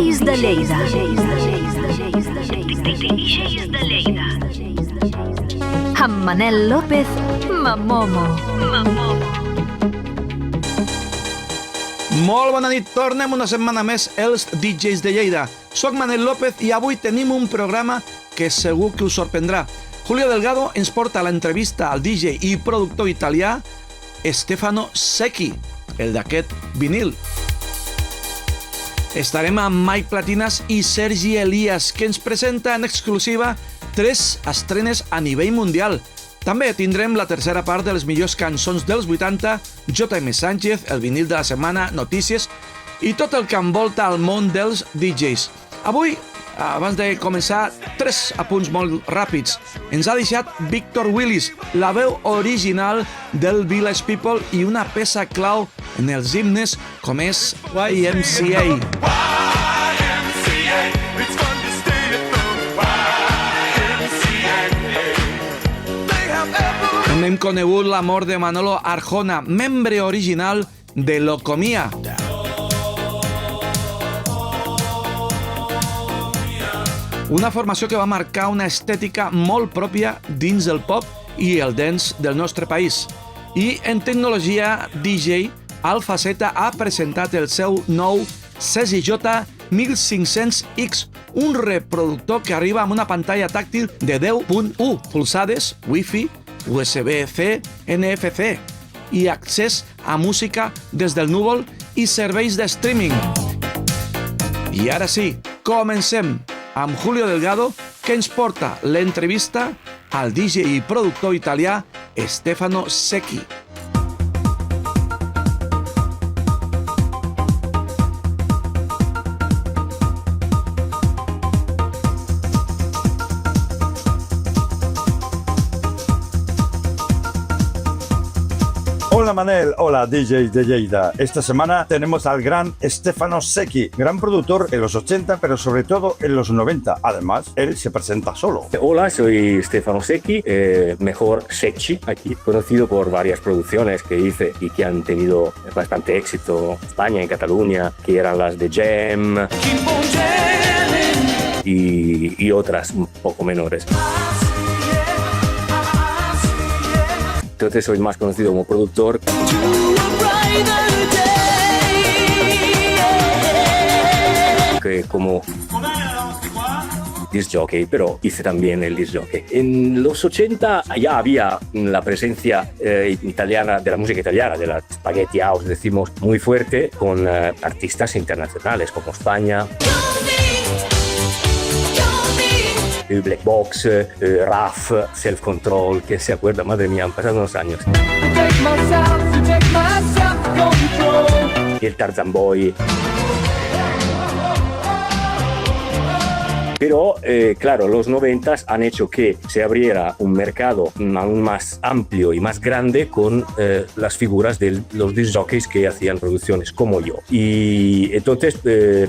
DJs de Lleida. Amb Manel López Mamomo. Molt bona nit, tornem una setmana més els DJs de Lleida. Soc Manel López i avui tenim un programa que segur que us sorprendrà. Julio Delgado ens porta l'entrevista al DJ i productor italià Stefano Secchi, el d'aquest vinil. Estarem amb Mike Platinas i Sergi Elias, que ens presenta en exclusiva 3 estrenes a nivell mundial. També tindrem la tercera part de les millors cançons dels 80, J.M. Sánchez, el vinil de la setmana, notícies i tot el que envolta el món dels DJs. Avui, abans de començar, 3 apunts molt ràpids. Ens ha deixat Victor Willis, la veu original del Village People i una peça clau en els himnes com és YMCA. Hem conegut la mort de Manolo Arjona, membre original de Locomia. Una formació que va marcar una estètica molt pròpia dins el pop i el dance del nostre país. I en tecnologia DJ, Alfa Z ha presentat el seu nou CSJ 1500X, un reproductor que arriba amb una pantalla tàctil de 10.1 polzades, Wi-Fi, USB-C, NFC i accés a música des del núvol i serveis de streaming. I ara sí, comencem amb Julio Delgado, que ens porta l'entrevista al DJ i productor italià Stefano Secchi. Hola Manel, hola DJs de Lleida. Esta semana tenemos al gran Stefano Secchi, gran productor en los 80, pero sobre todo en los 90. Además, él se presenta solo. Hola, soy Stefano Secchi, mejor Secchi aquí, conocido por varias producciones que hice y que han tenido bastante éxito en España, en Cataluña, que eran las de Jam y otras un poco menores. Entonces soy más conocido como productor que como disc jockey, pero hice también el disc jockey. En los 80 ya había la presencia italiana, de la música italiana, de la spaghetti house, decimos, muy fuerte, con artistas internacionales como España, Black Box, RAF, Self Control, que se acuerda, madre mía, han pasado unos años. Y el Tarzan Boy. Pero, claro, los 90s han hecho que se abriera un mercado aún más amplio y más grande con las figuras de los disc jockeys que hacían producciones como yo. Y entonces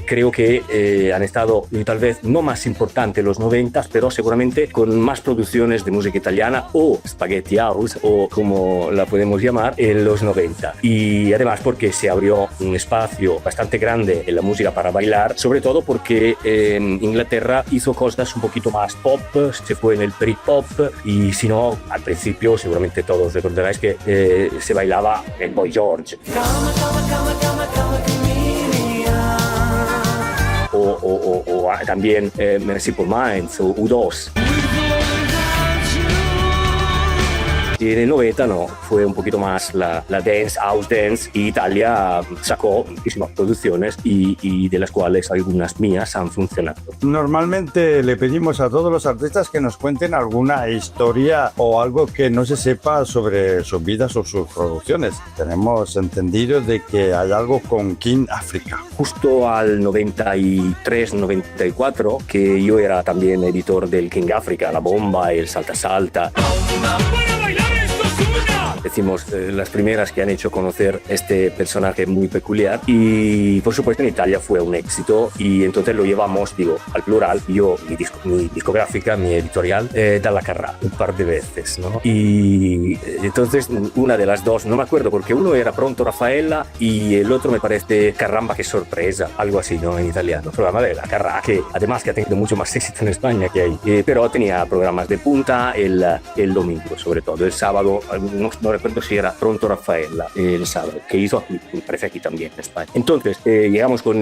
creo que han estado tal vez no más importantes los 90s, pero seguramente con más producciones de música italiana o spaghetti house, o como la podemos llamar, en los 90. Y además porque se abrió un espacio bastante grande en la música para bailar, sobre todo porque en Inglaterra hizo cosas un poquito más pop, se fue en el Britpop, y si no, al principio seguramente todos recordaréis que se bailaba el Boy George. O también Merciful Minds o U2. Y en el 90 no, fue un poquito más la dance, house dance, y Italia sacó muchísimas producciones y de las cuales algunas mías han funcionado. Normalmente le pedimos a todos los artistas que nos cuenten alguna historia o algo que no se sepa sobre sus vidas o sus producciones. Tenemos entendido de que hay algo con King Africa. Justo al 93-94, que yo era también editor del King Africa, La Bomba, el Salta Salta. decimos, las primeras que han hecho conocer este personaje muy peculiar. Y por supuesto en Italia fue un éxito y entonces lo llevamos, digo, al plural, yo, mi discográfica, mi editorial, Dalla Carrà, un par de veces, ¿no? Y entonces una de las dos, no me acuerdo, porque uno era Pronto Raffaella y el otro me parece Caramba, qué sorpresa, algo así, ¿no? En italiano, programa de La Carrà, que además que ha tenido mucho más éxito en España que ahí, pero tenía programas de punta el domingo, sobre todo, el sábado, no recuerdo si era Pronto Raffaella, el sábado, que hizo aquí, me parece aquí también en España. Entonces, llegamos con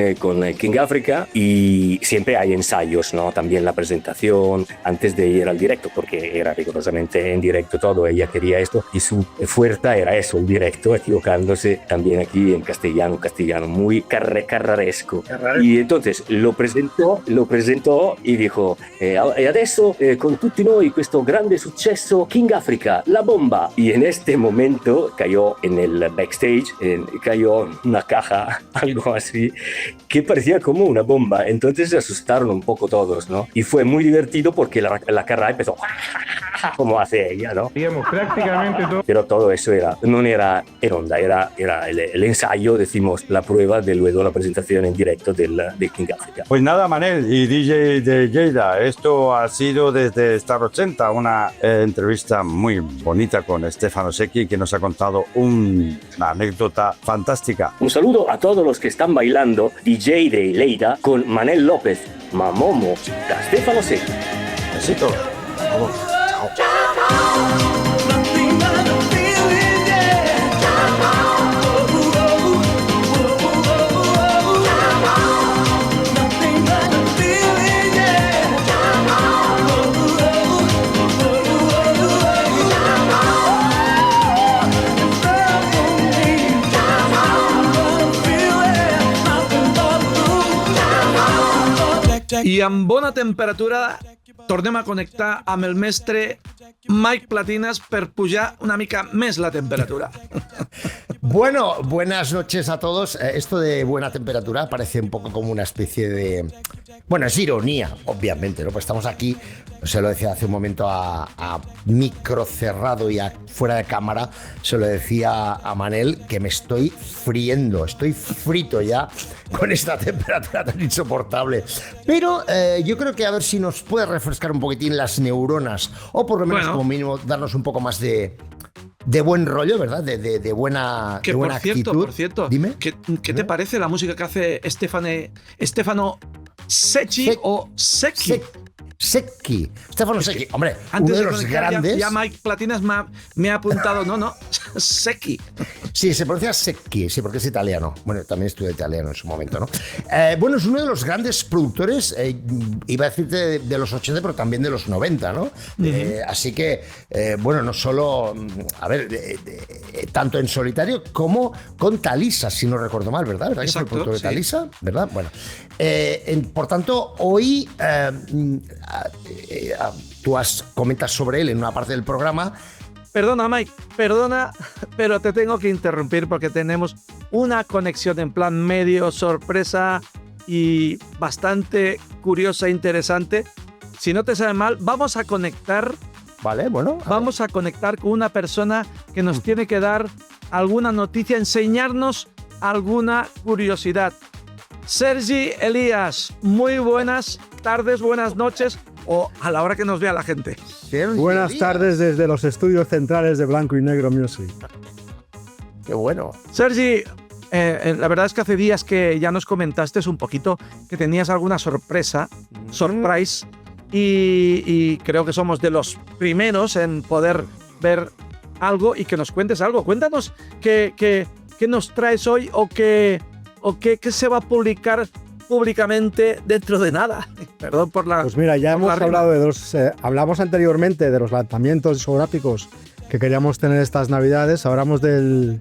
King Africa y siempre hay ensayos, ¿no? También la presentación, antes de ir al directo, porque era rigurosamente en directo todo, ella quería esto y su fuerza era eso, el directo, equivocándose también aquí en castellano muy carraresco. Y entonces lo presentó y dijo, e adesso con tutti noi questo grande successo King Africa, la bomba. Y en este momento cayó en el backstage, cayó una caja, algo así, que parecía como una bomba. Entonces se asustaron un poco todos, ¿no? Y fue muy divertido porque la Carrà empezó como hace ella, ¿no? Digamos, prácticamente todo. Pero todo eso no era en onda, era el ensayo, decimos, la prueba de luego la presentación en directo de King Africa. Pues nada, Manel y DJ de Lleida, esto ha sido desde Star 80, una entrevista muy bonita con Stefano Secchi, que nos ha contado una anécdota fantástica. Un saludo a todos los que están bailando DJ de Lleida con Manel López, Mamomo, da Stefano Secchi. Besitos. Vamos. I amb bona temperatura tornem a connectar amb el mestre Mike Platinas per pujar una mica més la temperatura. Bueno, buenas noches a todos. Esto de buena temperatura parece un poco como una especie de... Bueno, es ironía, obviamente, ¿no? Pues estamos aquí, se lo decía hace un momento a micro cerrado y fuera de cámara, se lo decía a Manel que me estoy friendo, estoy frito ya con esta temperatura tan insoportable. Pero yo creo que a ver si nos puede refrescar un poquitín las neuronas, o por lo menos como mínimo darnos un poco más de buen rollo, ¿verdad? De buena, que de buena actitud. Por cierto, dime. ¿Qué te parece la música que hace Stefano Secchi o Secchi? Secchi. Stefano Secchi. Hombre, antes uno de de los conectar, grandes... ya Mike Platinas me ha apuntado, no, Secchi. Sí, se pronuncia Secchi, sí, porque es italiano. Bueno, también estudié italiano en su momento, ¿no? Bueno, es uno de los grandes productores, iba a decirte de los 80, pero también de los 90, ¿no? Así que, bueno, no solo, a ver, tanto en solitario como con Talisa, si no recuerdo mal, ¿verdad? ¿Verdad? Exacto, que fue el productor de sí. Talisa, ¿verdad? Bueno, por tanto, hoy tú comentas sobre él en una parte del programa. Perdona, Mike, pero te tengo que interrumpir porque tenemos una conexión en plan medio sorpresa y bastante curiosa e interesante. Si no te sabe mal, vamos a conectar. Vale, bueno. Vamos a conectar con una persona que nos tiene que dar alguna noticia, enseñarnos alguna curiosidad. Sergi Elías, muy buenas tardes, buenas noches, o a la hora que nos vea la gente. Buenas tardes desde los estudios centrales de Blanco y Negro Music. Qué bueno. Sergi, la verdad es que hace días que ya nos comentaste un poquito que tenías alguna surprise, y creo que somos de los primeros en poder ver algo y que nos cuentes algo. Cuéntanos qué nos traes hoy o qué se va a publicar públicamente dentro de nada. Perdón por la... Pues mira, ya hemos hablado de hablamos anteriormente de los lanzamientos discográficos que queríamos tener estas navidades. Hablamos del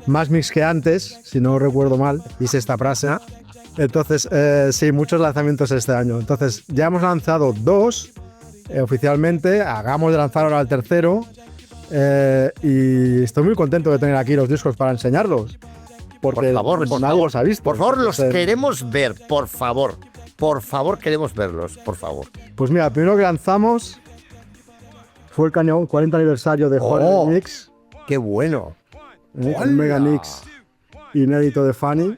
más mix que antes, si no recuerdo mal, hice esta frase. Entonces, sí, muchos lanzamientos este año. Entonces, ya hemos lanzado 2 oficialmente. Hagamos de lanzar ahora el tercero. Y estoy muy contento de tener aquí los discos para enseñarlos. Porque por favor, nadie los ha visto. Por favor, los queremos ver, por favor. Por favor, queremos verlos, por favor. Pues mira, el primero que lanzamos fue el 40 aniversario de Horror Mix. ¡Qué bueno! Un megamix inédito de Fanny.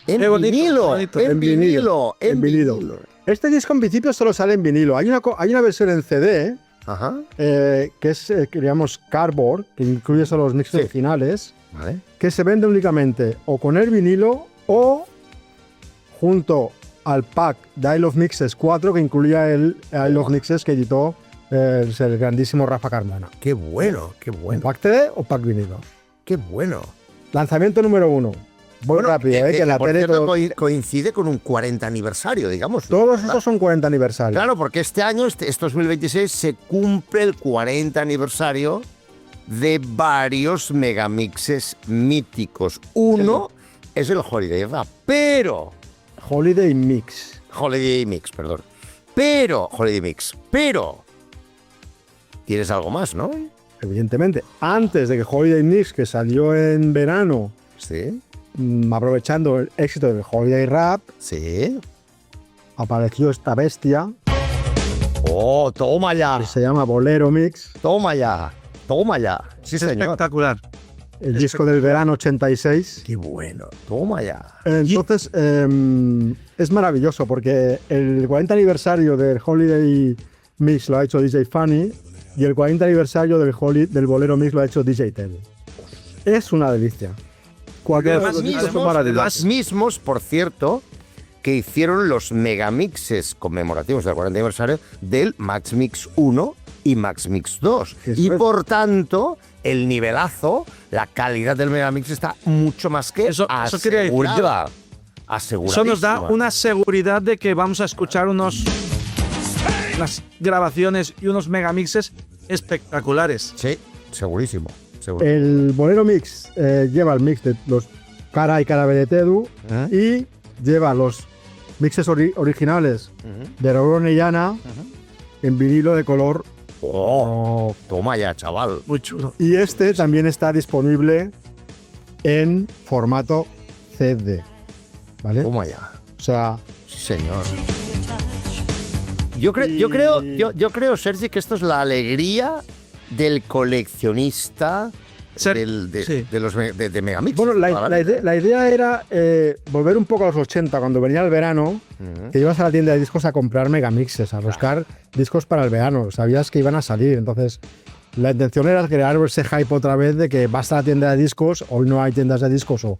En Qué bonito, vinilo, bonito. en vinilo, en vinilo. vinilo. Este disco en principio solo sale en vinilo. Hay una versión en CD, Ajá, que es, que llamamos Cardboard, que incluye solo los mixes Sí. originales, vale. que se vende únicamente o con el vinilo o junto al pack de I Love Mixes 4, que incluía el I Love Mixes que editó el grandísimo Rafa Carmona. ¡Qué bueno, qué bueno, ¿Pack CD o pack vinilo? qué bueno! Lanzamiento número 1. Voy rápido, que en la por tele cierto, todo- coincide con un 40 aniversario, digamos. todos estos son 40 aniversarios. Claro, porque este año, este 2026, se cumple el 40 aniversario de varios megamixes míticos. Uno es el Holiday Rap, pero... Holiday Mix. Holiday Mix, perdón. Pero... Holiday Mix, pero... Tienes algo más, ¿no? Evidentemente, antes de que Holiday Mix, que salió en verano, Sí, aprovechando el éxito del Holiday Rap, sí. apareció esta bestia ¡Oh, toma ya! que se llama Bolero Mix, ¡Toma ya! ¡Toma ya! Sí, Es señor. espectacular. el disco del verano 86. ¡Qué bueno! ¡Toma ya! Entonces, es maravilloso porque el 40 aniversario del Holiday Mix lo ha hecho DJ Funny y el 40 aniversario del Bolero Mix lo ha hecho DJ Teddy. Es una delicia. Cualquiera de Además, los discos son además, maravillosos. Los mismos, por cierto, que hicieron los megamixes conmemorativos del 40 aniversario del Max Mix 1 y Max Mix 2. Eso Y es. por tanto, el nivelazo, la calidad del megamix está mucho más que Eso quería decir. asegurada. Aseguradísima. Eso nos da una seguridad de que vamos a escuchar unas grabaciones y unos megamixes espectaculares. Sí, segurísimo. El Bolero Mix lleva el mix de los cara y cara B de Tedu y lleva los mixes originales de Raúl y Llana en vinilo de color. Oh, toma ya, chaval. Muy chulo. Y este también está disponible en formato CD. ¿Vale? Toma ya. O sea, Sí, señor. Yo creo, Sergi, que esto es la alegría del coleccionista Sí. de Megamix. bueno, la idea era volver un poco a los 80, cuando venía el verano, que ibas a la tienda de discos a comprar megamixes, a buscar discos para el verano. Sabías que iban a salir, entonces la intención era crear ese hype otra vez de que vas a la tienda de discos, hoy no hay tiendas de discos o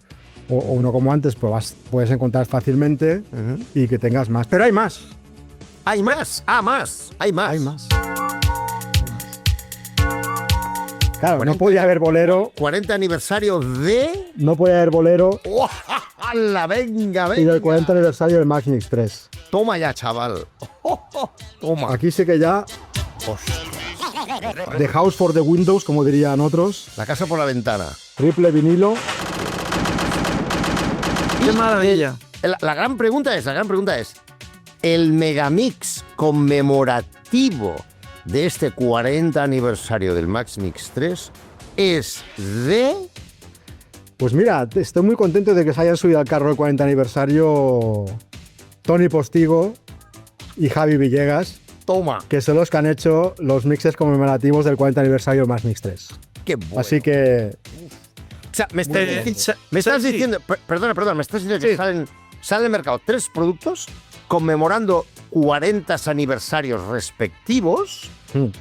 no como antes, pues puedes encontrar fácilmente y que tengas más. Pero hay más. Hay más, hay más. Hay más. Claro, no podía haber bolero, 40 aniversario de... no podía haber bolero ¡Oh, ¡Hala, venga, venga! y del 40 aniversario del Max Mix 3. Toma ya, chaval. Toma. Aquí sí que ya The House for the Windows, como dirían otros, La casa por la ventana. triple vinilo. ¡Qué maravilla! La gran pregunta es, ¿el megamix conmemorativo de este 40 aniversario del Max Mix 3 es de... Pues mira, estoy muy contento de que se hayan subido al carro del 40 aniversario Tony Postigo y Javi Villegas, Toma. que son los que han hecho los mixes conmemorativos del 40 aniversario del Max Mix 3. Qué bueno. Así que O sea, me estás Sergi. diciendo, perdona, me estás diciendo que salen al mercado 3 productos conmemorando 40 aniversarios respectivos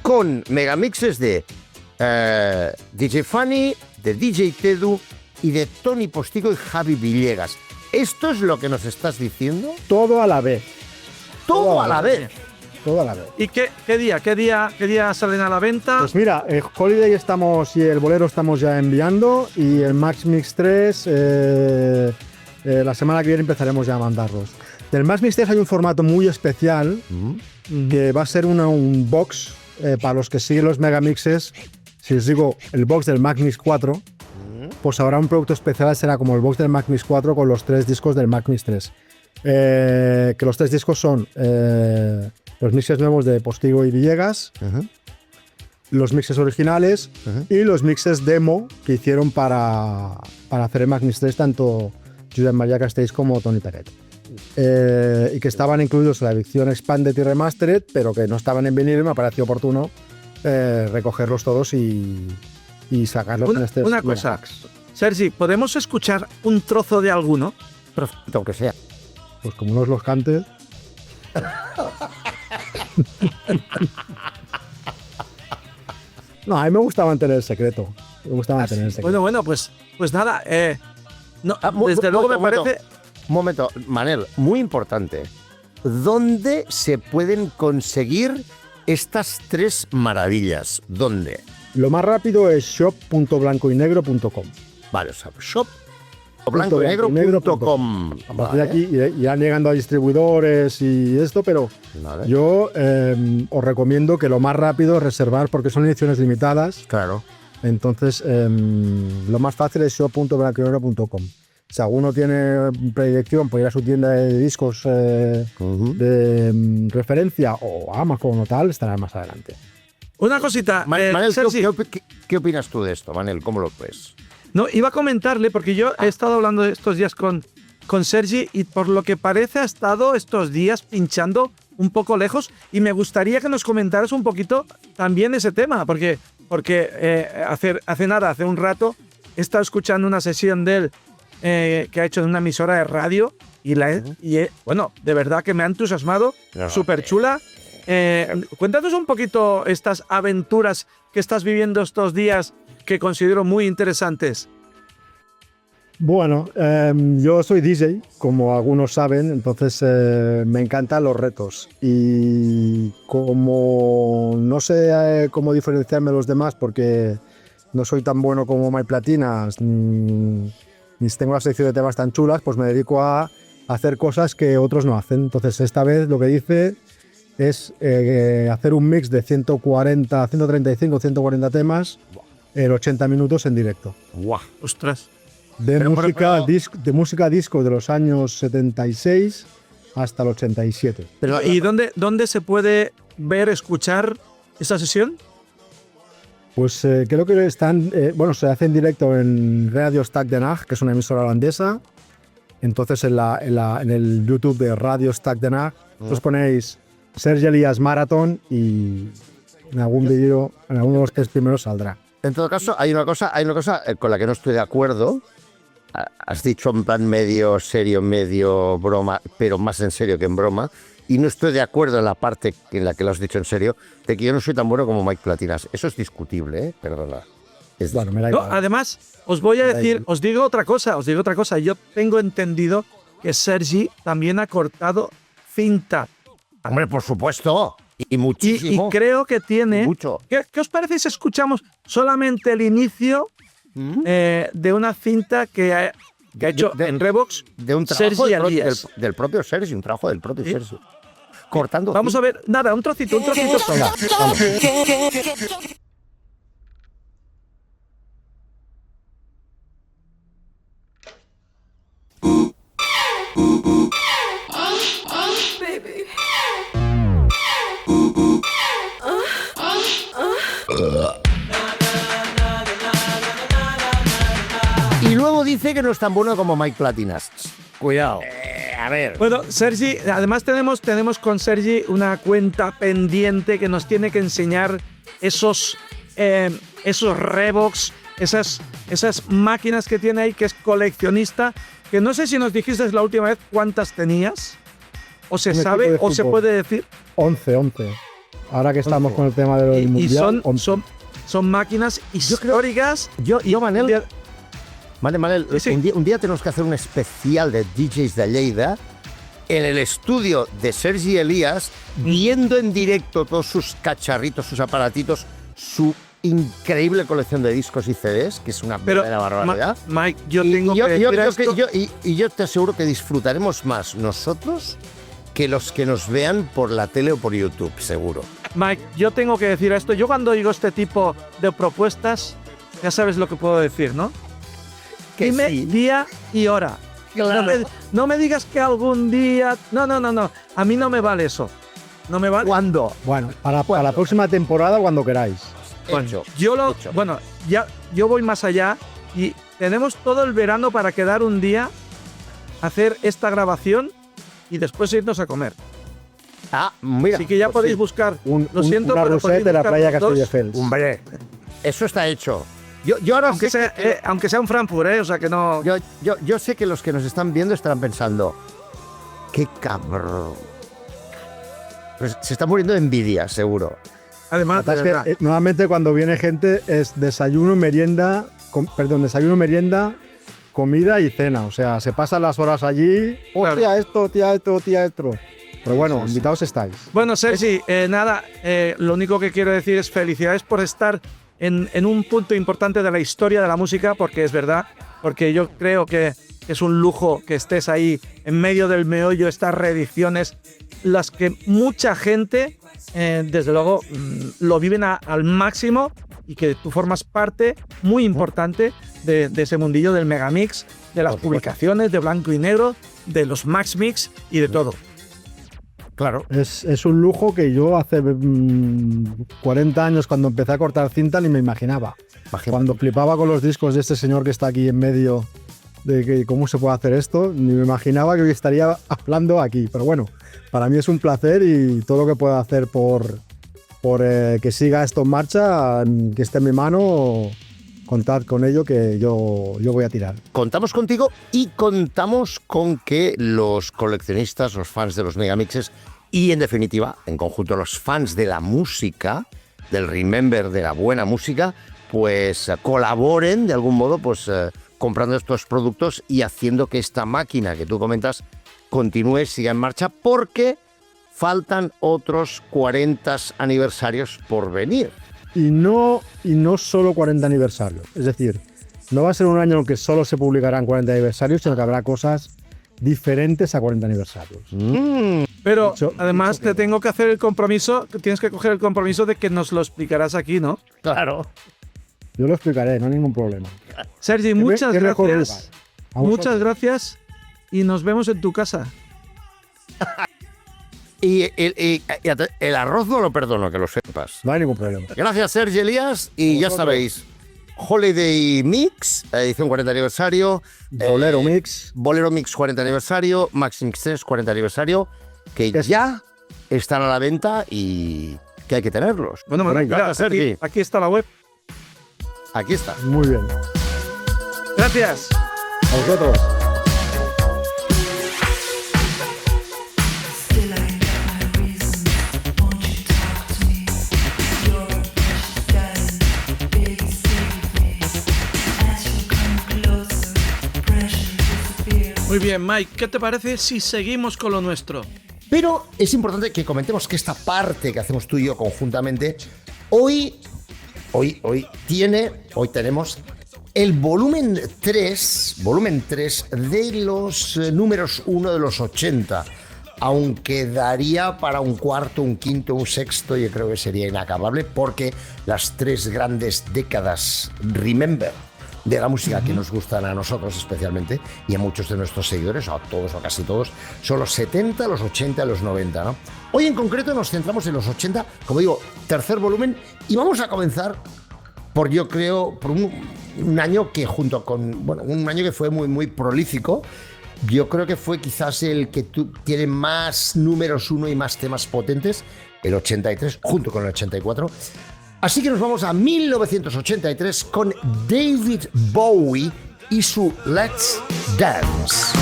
con megamixes de DJ Funny, de DJ Tedu y de Tony Postigo y Javi Villegas. ¿Esto es lo que nos estás diciendo? todo a la vez. Todo a la vez. Todo a la vez. ¿Y qué día salen a la venta? Pues mira, el Holiday estamos y el Bolero estamos ya enviando y el Max Mix 3 la semana que viene empezaremos ya a mandarlos. Del Max Mix 3 hay un formato muy especial que va a ser un box para los que siguen los megamixes. Si os digo el box del Max Mix 4, pues habrá un producto especial, será como el box del Max Mix 4 con los 3 discos del Max Mix 3. Que los 3 discos son los mixes nuevos de Postigo y Villegas, los mixes originales y los mixes demo que hicieron para hacer el Max Mix 3 tanto Josep María Castells como Tony Peret. Y que estaban incluidos en la edición Expanded y Remastered, pero que no estaban en vinilo y me pareció oportuno recogerlos todos y y sacarlos en este Una cosa, Sergi, ¿podemos escuchar un trozo de alguno? Perfecto, aunque sea. Pues como unos los cantes. No, a mí me gusta mantener el secreto. Me gusta mantener el secreto. Bueno, pues nada. No, Mu- desde luego me momento, parece. Un momento, Manel, muy importante. ¿Dónde se pueden conseguir estas tres maravillas? ¿Dónde? Lo más rápido es shop.blancoynegro.com. Vale, o sea, shop.blancoynegro.com. A partir de aquí irán llegando a distribuidores y esto, pero Vale. yo os recomiendo que lo más rápido es reservar porque son ediciones limitadas. Claro. Entonces, lo más fácil es shop.blancoynegro.com. Si alguno tiene predilección por ir a su tienda de discos de referencia o Amazon o tal, estará más adelante. Una cosita. Manel, Sergi, ¿qué opinas tú de esto, Manel? ¿Cómo lo ves? no, iba a comentarle, porque yo he estado hablando estos días con Sergi y por lo que parece ha estado estos días pinchando un poco lejos y me gustaría que nos comentaras un poquito también ese tema, porque hace un rato he estado escuchando una sesión de él que ha hecho en una emisora de radio y bueno, de verdad que me ha entusiasmado, súper chula. Cuéntanos un poquito estas aventuras que estás viviendo estos días que considero muy interesantes. Bueno, yo soy DJ, como algunos saben, entonces me encantan los retos y como no sé cómo diferenciarme de los demás porque no soy tan bueno como Mike Platinas ni tengo la sección de temas tan chulas, pues me dedico a hacer cosas que otros no hacen. Entonces esta vez lo que hice es hacer un mix de 140, 135, 140 temas en 80 minutos en directo. ¡Guau! Ostras. De música disco de los años 76 hasta el 87. ¿Y dónde se puede ver, escuchar esa sesión? Pues creo que están, se hace en directo en Radio Stad Den Haag, que es una emisora holandesa. Entonces en el YouTube de Radio Stad Den Haag os ponéis Sergi Elias Marathon y en algún vídeo, en alguno de los 3 primeros saldrá. En todo caso, hay una cosa con la que no estoy de acuerdo. Has dicho en plan medio serio, medio broma, pero más en serio que en broma. Y no estoy de acuerdo en la parte en la que lo has dicho en serio, de que yo no soy tan bueno como Mike Platinas. Eso es discutible, ¿eh? Perdona. Bueno, me da No, igual. además, os voy a decir, os digo otra cosa. Yo tengo entendido que Sergi también ha cortado cinta. Hombre, por supuesto. Y Y muchísimo. creo que tiene... Mucho. ¿Qué os parece si escuchamos solamente el inicio de una cinta que ha hecho en Revox De un trabajo Sergi Elias? del propio Sergi, un trabajo del propio Sergi. Cortando. Vamos a ver, nada, un trocito. Venga, vamos. Y luego dice que no es tan bueno como Mike Platinas. Cuidado. A ver. Bueno, Sergi, además tenemos con Sergi una cuenta pendiente que nos tiene que enseñar esos Revox, esas máquinas que tiene ahí, que es coleccionista, que no sé si nos dijiste la última vez cuántas tenías, o se Un sabe, equipo de o se fútbol. puede decir. 11. Ahora que estamos con el tema del Y mundial. 11. son máquinas históricas. Yo, Manel, Manel, Sí. un día tenemos que hacer un especial de DJs de Lleida en el estudio de Sergi Elias, viendo en directo todos sus cacharritos, sus aparatitos, su increíble colección de discos y CDs, que es una Pero, verdadera barbaridad. Mike, yo Y tengo que decir esto. yo te aseguro que disfrutaremos más nosotros que los que nos vean por la tele o por YouTube, seguro. Mike, yo tengo que decir esto. Yo cuando digo este tipo de propuestas, ya sabes lo que puedo decir, ¿no? Que Dime sí. día y hora. Claro. No me digas que algún día... No. A mí no me vale eso. No me vale. ¿Cuándo? Bueno, para la próxima temporada, cuando queráis. Hecho. Yo Hecho. Bueno, yo voy más allá y tenemos todo el verano para quedar un día, hacer esta grabación y después irnos a comer. Mira. Así que ya pues podéis sí. buscar. Una Lo siento, pero Roset podéis de la buscar playa los dos. Castelldefels. Hombre, eso está hecho. Yo ahora Aunque sea un Frankfurt, o sea que no... yo sé que los que nos están viendo estarán pensando, qué cabrón. Pues se está muriendo de envidia, seguro. Además, de Es verdad. que, normalmente cuando viene gente es desayuno, merienda, comida y cena. O sea, se pasan las horas allí. Claro. Tía esto. Pero bueno, invitados estáis. Bueno, Sergi, nada, lo único que quiero decir es felicidades por estar en un punto importante de la historia de la música, porque es verdad, porque yo creo que es un lujo que estés ahí en medio del meollo, estas reediciones, las que mucha gente, desde luego, lo viven al máximo, y que tú formas parte muy importante de ese mundillo del megamix, de las publicaciones, de blanco y negro, de los Max Mix y de todo. Claro. Es un lujo que yo hace 40 años, cuando empecé a cortar cinta, ni me imaginaba. Cuando flipaba con los discos de este señor que está aquí en medio, de que cómo se puede hacer esto, ni me imaginaba que hoy estaría hablando aquí. Pero bueno, para mí es un placer, y todo lo que pueda hacer por que siga esto en marcha, que esté en mi mano, contad con ello, que yo voy a tirar. Contamos contigo y contamos con que los coleccionistas, los fans de los megamixes y, en definitiva, en conjunto, los fans de la música, del Remember, de la buena música, pues colaboren de algún modo, pues comprando estos productos y haciendo que esta máquina que tú comentas continúe, siga en marcha, porque faltan otros 40 aniversarios por venir. Y no solo 40 aniversarios. Es decir, no va a ser un año en que solo se publicarán 40 aniversarios, sino que habrá cosas diferentes a 40 aniversarios. Pero Mucho además que- te tengo que hacer el compromiso, tienes que coger el compromiso de que nos lo explicarás aquí, ¿no? Claro. Yo lo explicaré, no hay ningún problema. Sergi, muchas qué mejor gracias. lugar. A vosotros. Muchas gracias y nos vemos en tu casa. Y el arroz no lo perdono, que lo sepas. No hay ningún problema. Gracias, Sergi Elías. Y ya sabéis, Holiday Mix, edición 40 aniversario. Bolero Mix. Bolero Mix 40 aniversario. Max Mix 3 40 aniversario. Que Es- ya están a la venta y que hay que tenerlos. Bueno, Venga, mira, gracias, Sergi. aquí está la web. Aquí está. Muy bien. Gracias. A vosotros. Muy bien, Mike, ¿qué te parece si seguimos con lo nuestro? Pero es importante que comentemos que esta parte que hacemos tú y yo conjuntamente, hoy tenemos el volumen 3 de los números 1 de los 80. Aunque daría para un cuarto, un quinto, un sexto, yo creo que sería inacabable, porque las tres grandes décadas Remember de la música que nos gustan a nosotros especialmente, y a muchos de nuestros seguidores, a todos o casi todos, son los 70, los 80 y los 90, ¿no? Hoy en concreto nos centramos en los 80, como digo, tercer volumen, y vamos a comenzar por, yo creo, por un año que junto con, bueno, un año que fue muy, muy prolífico. Yo creo que fue quizás el que tiene más números 1 y más temas potentes, el 83, junto con el 84. Así que nos vamos a 1983 con David Bowie y su Let's Dance.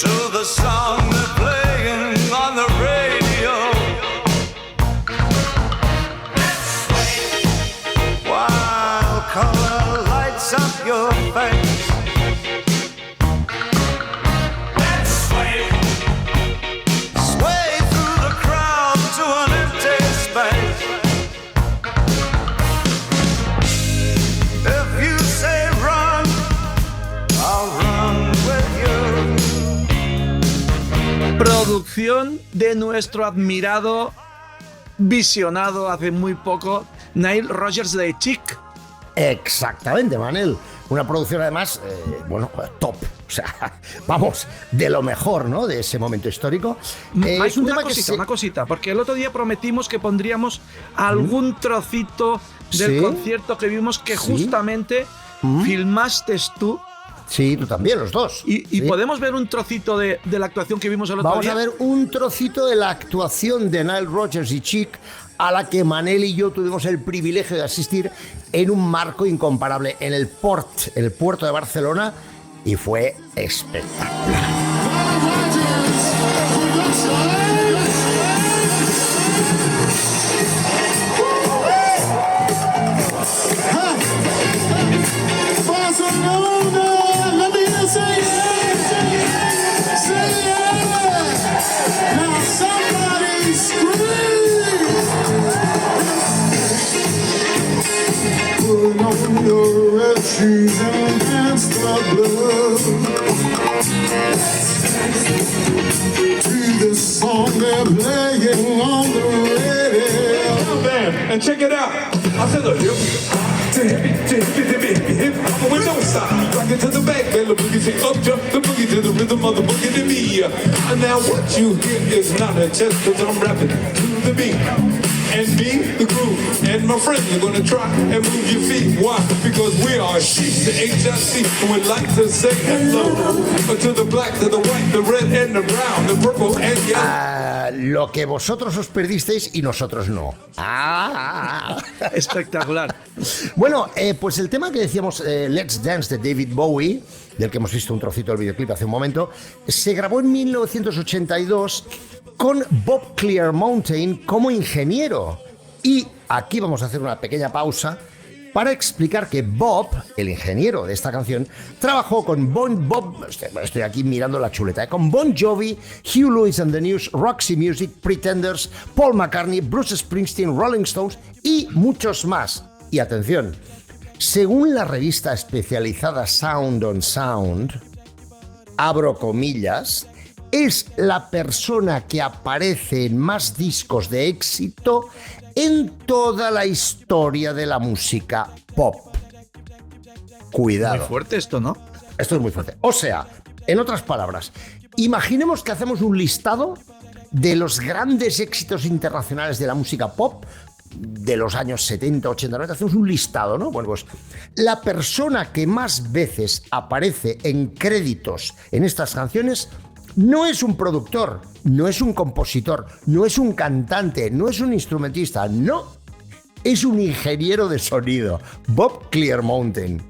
To the song they're playing on the radio. Let's sway. While color lights up your face. Let's sway. Sway through the crowd to an empty space. If you say run, I'll run with you. Producción de nuestro admirado, visionado hace muy poco, Nile Rodgers de Chic. Exactamente, Manel. Una producción además, top. O sea, vamos, de lo mejor, ¿no? De ese momento histórico. Mike, Es un una tema que cosita, se... una cosita, porque el otro día prometimos que pondríamos algún trocito del Sí. concierto que vimos que Sí. justamente filmaste tú. Sí, tú también, los dos. Y Sí. podemos ver un trocito de la actuación que vimos el otro Vamos día. a ver un trocito de la actuación de Nile Rodgers y Chic a la que Manel y yo tuvimos el privilegio de asistir en un marco incomparable en el puerto de Barcelona, y fue espectacular. Put on your red shoes and dance the blues to the song they're playing on the radio. Man, and check it out. I said, look, hip, I'ma with no stop. Rock it to the back, man, the boogie say up jump the boogie to the rhythm of the boogie to me. And now what you hear is not a test, cause I'm rapping to the beat. And me, the groove, and my friends are gonna try and move your feet. Why? Because we are sheep, the HIC, and we'd like to say hello to the black, to the white, the red, and the brown, the purple, and yellow. Lo que vosotros os perdisteis y nosotros no. Espectacular. Bueno, pues el tema que decíamos, Let's Dance, de David Bowie, del que hemos visto un trocito del videoclip hace un momento, se grabó en 1982 con Bob Clearmountain como ingeniero. Y aquí vamos a hacer una pequeña pausa para explicar que Bob, el ingeniero de esta canción, trabajó con estoy aquí mirando la chuleta, con Bon Jovi, Hugh Lewis and the News, Roxy Music, Pretenders, Paul McCartney, Bruce Springsteen, Rolling Stones y muchos más. Y atención, según la revista especializada Sound on Sound, abro comillas, es la persona que aparece en más discos de éxito en toda la historia de la música pop. Cuidado. Muy fuerte esto, ¿no? Esto es muy fuerte. O sea, en otras palabras, imaginemos que hacemos un listado de los grandes éxitos internacionales de la música pop de los años 70, 80, 90. Hacemos un listado, ¿no? Bueno, pues la persona que más veces aparece en créditos en estas canciones no es un productor, no es un compositor, no es un cantante, no es un instrumentista, no. Es un ingeniero de sonido, Bob Clearmountain.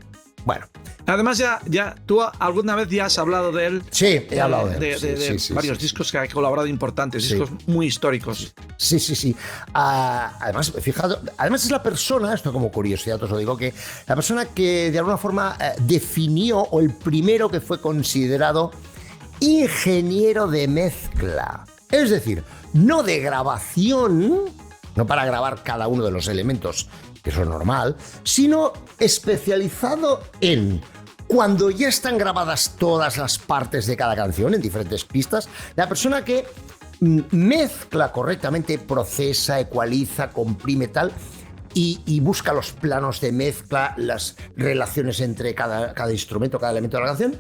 Bueno. Además, ya tú alguna vez ya has hablado de él. Sí, he hablado de él. De varios discos que ha colaborado importantes, discos muy históricos. Sí. Además, fijado, además es la persona, esto como curiosidad os lo digo, que la persona que de alguna forma definió, o el primero que fue considerado ingeniero de mezcla. Es decir, no de grabación, no para grabar cada uno de los elementos, que eso es normal, sino especializado en cuando ya están grabadas todas las partes de cada canción en diferentes pistas, la persona que mezcla correctamente, procesa, ecualiza, comprime tal, y busca los planos de mezcla, las relaciones entre cada instrumento, cada elemento de la canción,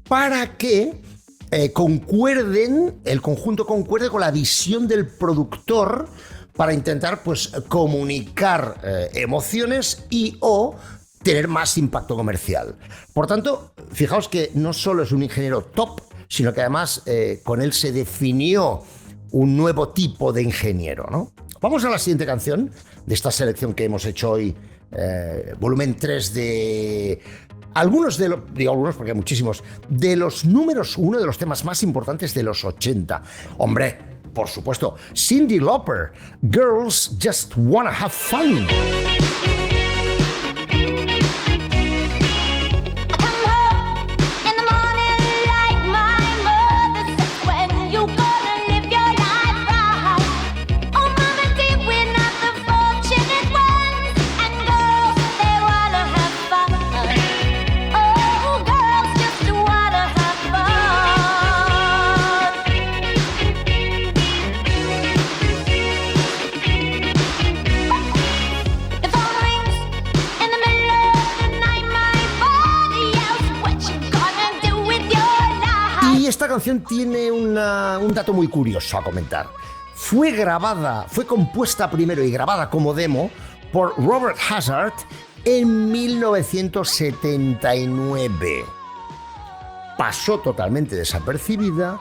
para que el conjunto concuerde con la visión del productor para intentar pues comunicar emociones y o tener más impacto comercial. Por tanto, fijaos que no solo es un ingeniero top, sino que además con él se definió un nuevo tipo de ingeniero, ¿no? Vamos a la siguiente canción de esta selección que hemos hecho hoy, volumen 3 de algunos digo algunos porque hay muchísimos, de los números 1 de los temas más importantes de los 80. Hombre, por supuesto, Cyndi Lauper, Girls Just Wanna Have Fun. Esta canción tiene un dato muy curioso a comentar. Fue compuesta primero y grabada como demo por Robert Hazard en 1979. Pasó totalmente desapercibida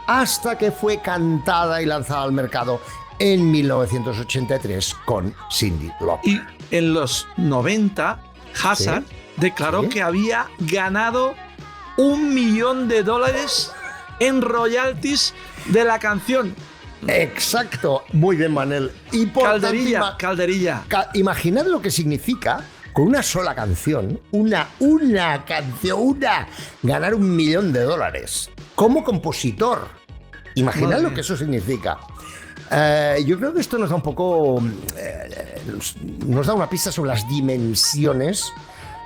hasta que fue cantada y lanzada al mercado en 1983 con Cyndi Lauper. Y en los 90, Hazard declaró Sí. que había ganado $1 millón en royalties de la canción. Exacto, muy bien, Manel. Y por tanto, Calderilla. Imaginad lo que significa con una sola canción, una canción, ganar $1 millón. Como compositor, imaginad Madre lo mía. que eso significa. Yo creo que esto nos da un poco, nos da una pista sobre las dimensiones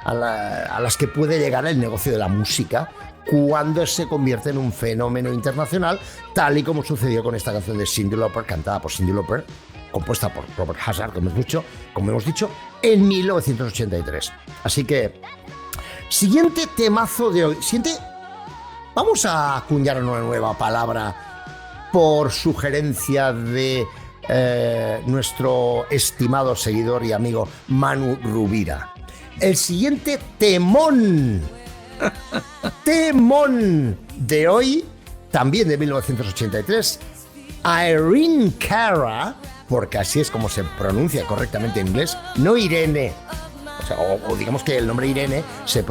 a las que puede llegar el negocio de la música cuando se convierte en un fenómeno internacional, tal y como sucedió con esta canción de Cyndi Lauper, cantada por Cyndi Lauper, compuesta por Robert Hazard, como hemos dicho, en 1983. Así que, siguiente temazo de hoy. Vamos a acuñar una nueva palabra por sugerencia de nuestro estimado seguidor y amigo Manu Rubira. El siguiente temón de hoy, también de 1983, Irene Cara, porque así es como se pronuncia correctamente en inglés, no Irene. O digamos que el nombre Irene se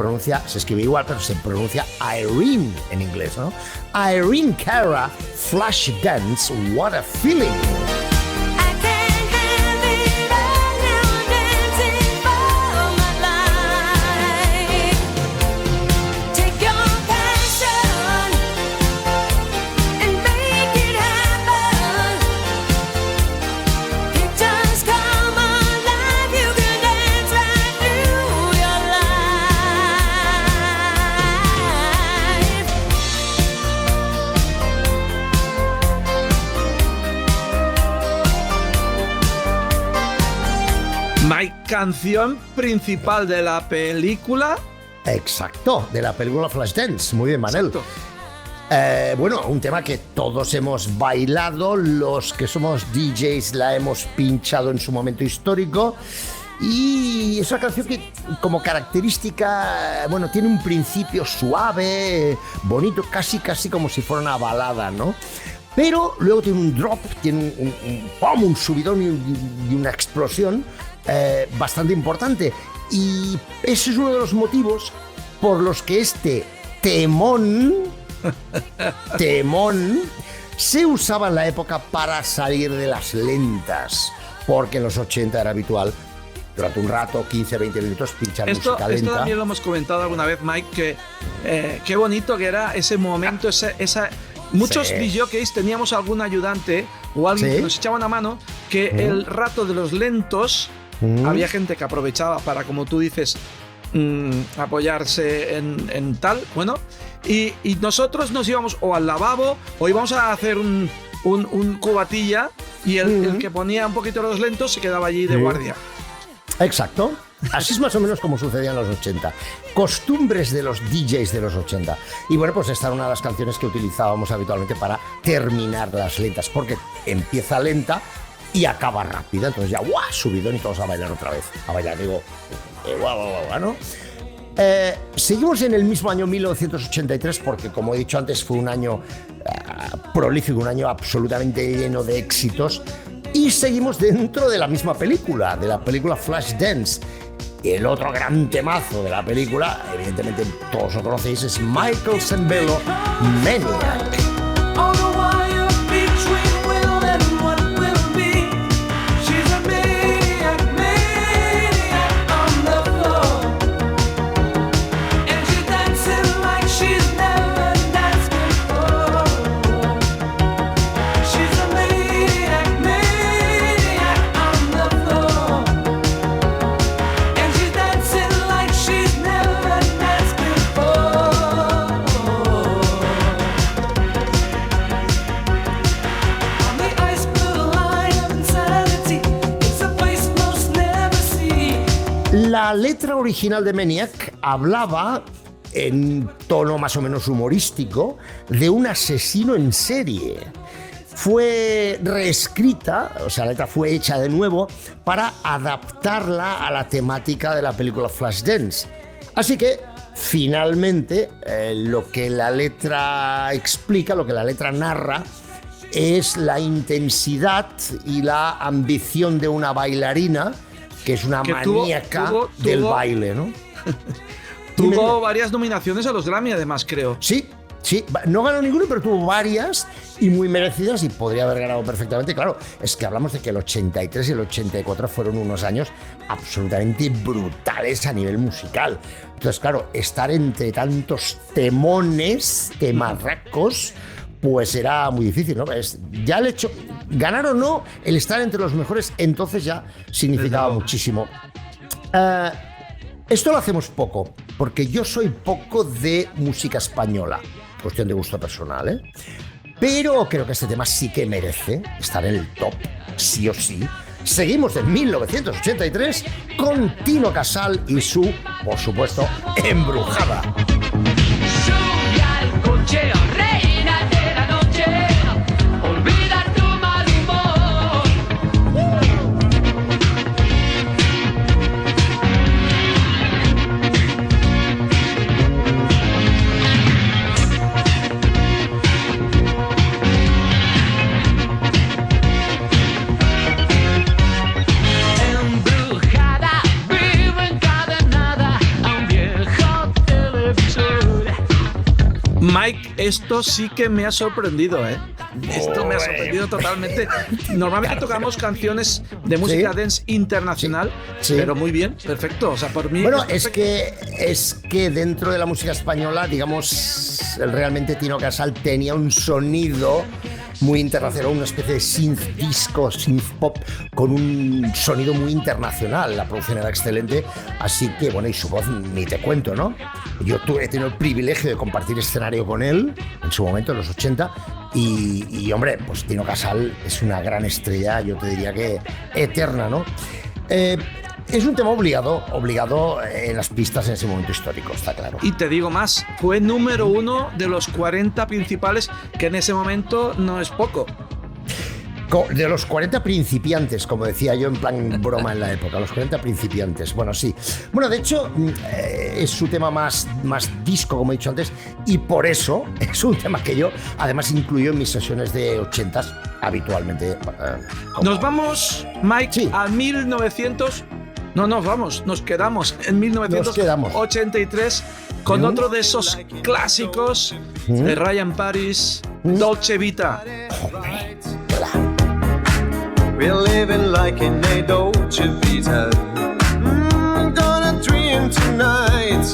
escribe igual, pero se pronuncia Irene en inglés, ¿no? Irene Cara, Flashdance, What a Feeling. My canción principal de la película. Exacto, de la película Flashdance. Muy bien, Manel. Bueno, un tema que todos hemos bailado, los que somos DJs la hemos pinchado en su momento histórico. Y es una canción que, como característica, bueno, tiene un principio suave, bonito, casi como si fuera una balada, ¿no? Pero luego tiene un drop, tiene un subidón y una explosión bastante importante. Y ese es uno de los motivos por los que este temón se usaba en la época para salir de las lentas, porque en los 80 era habitual durante un rato, 15-20 minutos, pinchar música lenta. Esto también lo hemos comentado alguna vez, Mike, que qué bonito que era ese momento, muchos DJs teníamos algún ayudante o alguien que nos echaba una mano, que el rato de los lentos había gente que aprovechaba para, como tú dices, apoyarse en tal, bueno, y nosotros nos íbamos o al lavabo o íbamos a hacer un cubatilla y el que ponía un poquito los lentos se quedaba allí de guardia. Exacto. Así es más o menos como sucedía en los 80. Costumbres de los DJs de los 80. Y bueno, pues esta era una de las canciones que utilizábamos habitualmente para terminar las lentas, porque empieza lenta y acaba rápida. Entonces ya, ¡guau!, subidón y todos a bailar otra vez. A bailar, digo, guau, ¿no? Seguimos en el mismo año 1983 porque, como he dicho antes, fue un año prolífico, un año absolutamente lleno de éxitos. Y seguimos dentro de la misma película, de la película Flashdance. El otro gran temazo de la película, evidentemente todos lo conocéis, es Michael Sembello, Maniac. La letra original de Maniac hablaba, en tono más o menos humorístico, de un asesino en serie. Fue reescrita, o sea, la letra fue hecha de nuevo para adaptarla a la temática de la película Flashdance. Así que, finalmente, lo que la letra explica, lo que la letra narra, es la intensidad y la ambición de una bailarina que es una Que maníaca del baile, ¿no? Tuvo varias nominaciones a los Grammy, además, creo. Sí, no ganó ninguno, pero tuvo varias y muy merecidas y podría haber ganado perfectamente. Claro, es que hablamos de que el 83 y el 84 fueron unos años absolutamente brutales a nivel musical. Entonces, claro, estar entre tantos temarracos, pues era muy difícil, ¿no? Ya el hecho, ganar o no, el estar entre los mejores, entonces ya significaba muchísimo. Esto lo hacemos poco, porque yo soy poco de música española, cuestión de gusto personal, ¿eh? Pero creo que este tema sí que merece estar en el top, sí o sí. Seguimos en 1983 con Tino Casal y su, por supuesto, Embrujada. Sube al coche, reina de la noche, olvida tu mal humor. Embrujada, vivo encadenada a un viejo televisor. Mike, esto sí que me ha sorprendido, ¿eh? Esto me ha sorprendido totalmente. Normalmente tocamos canciones de música dance internacional, pero muy bien, perfecto. O sea, por mí. Bueno, es que dentro de la música española, digamos, realmente Tino Casal tenía un sonido muy internacional, una especie de synth disco, synth pop, con un sonido muy internacional. La producción era excelente, así que, bueno, y su voz ni te cuento, ¿no? Yo he tenido el privilegio de compartir escenario con él en su momento, en los 80, y hombre, pues Tino Casal es una gran estrella, yo te diría que eterna, ¿no? Es un tema obligado en las pistas en ese momento histórico, está claro. Y te digo más, fue número 1 de los 40 principales, que en ese momento no es poco. De los 40 principiantes, como decía yo en plan broma en la época, los 40 principiantes, bueno, sí. Bueno, de hecho, es su tema más disco, como he dicho antes, y por eso es un tema que yo, además, incluyo en mis sesiones de 80s habitualmente. Nos vamos, Mike, a 1900... No nos vamos, nos quedamos en 1983 con otro de esos clásicos de Ryan Paris, Dolce Vita. We're living like in a Dolce Vita. Gonna dream tonight.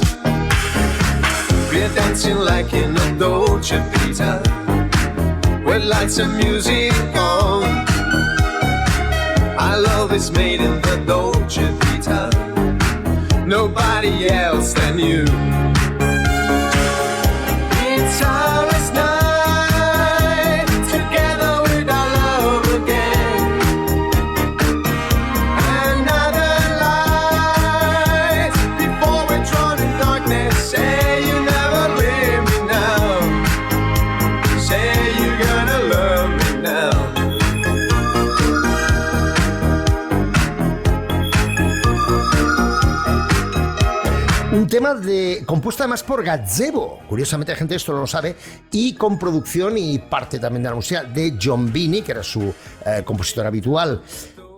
We're dancing like in a Dolce Vita. With lights and music on. Our love is made in the Dolce Vita. Nobody else than you. It's ours night, together with our love again. Another light, before we're drawn in darkness. Say you never leave me now. Say you're gonna love me now. Un tema compuesto además por Gazebo, curiosamente la gente esto no lo sabe, y con producción y parte también de la música de John Beanie, que era su compositor habitual.